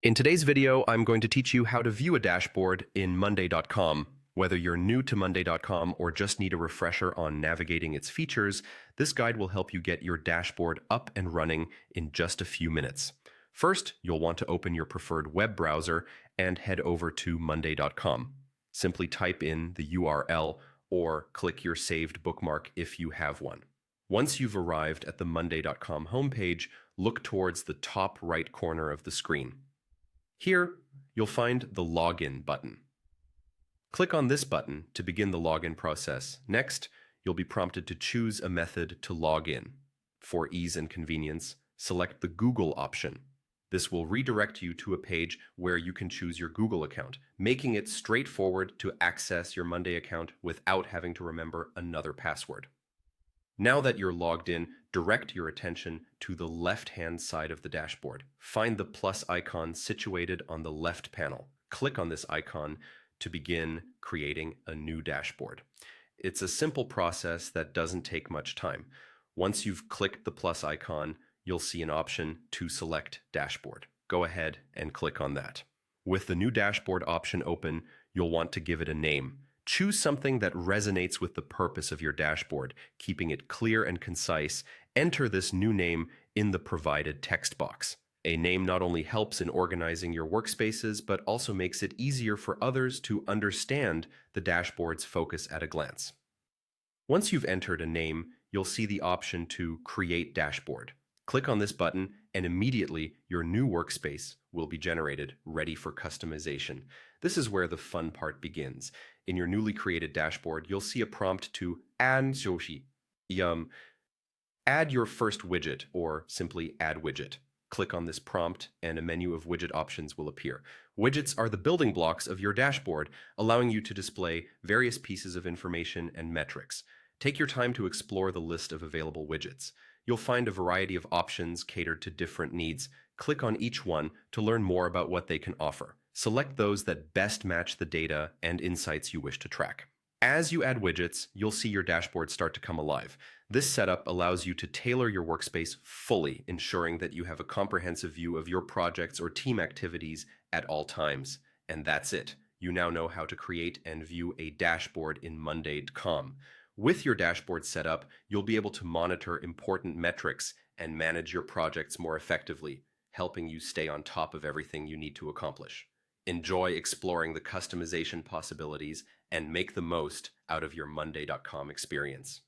In today's video, I'm going to teach you how to view a dashboard in Monday.com. Whether you're new to Monday.com or just need a refresher on navigating its features, this guide will help you get your dashboard up and running in just a few minutes. First, you'll want to open your preferred web browser and head over to Monday.com. Simply type in the URL or click your saved bookmark if you have one. Once you've arrived at the Monday.com homepage, look towards the top right corner of the screen. Here, you'll find the Login button. Click on this button to begin the login process. Next, you'll be prompted to choose a method to log in. For ease and convenience, select the Google option. This will redirect you to a page where you can choose your Google account, making it straightforward to access your Monday account without having to remember another password. Now that you're logged in, direct your attention to the left-hand side of the dashboard. Find the plus icon situated on the left panel. Click on this icon to begin creating a new dashboard. It's a simple process that doesn't take much time. Once you've clicked the plus icon, you'll see an option to select Dashboard. Go ahead and click on that. With the new dashboard option open, you'll want to give it a name. Choose something that resonates with the purpose of your dashboard, keeping it clear and concise. Enter this new name in the provided text box. A name not only helps in organizing your workspaces, but also makes it easier for others to understand the dashboard's focus at a glance. Once you've entered a name, you'll see the option to Create Dashboard. Click on this button, and immediately your new workspace will be generated, ready for customization. This is where the fun part begins. In your newly created dashboard, you'll see a prompt to add your first widget, or simply add widget. Click on this prompt and a menu of widget options will appear. Widgets are the building blocks of your dashboard, allowing you to display various pieces of information and metrics. Take your time to explore the list of available widgets. You'll find a variety of options catered to different needs. Click on each one to learn more about what they can offer. Select those that best match the data and insights you wish to track. As you add widgets, you'll see your dashboard start to come alive. This setup allows you to tailor your workspace fully, ensuring that you have a comprehensive view of your projects or team activities at all times. And that's it. You now know how to create and view a dashboard in Monday.com. With your dashboard set up, you'll be able to monitor important metrics and manage your projects more effectively, helping you stay on top of everything you need to accomplish. Enjoy exploring the customization possibilities and make the most out of your Monday.com experience.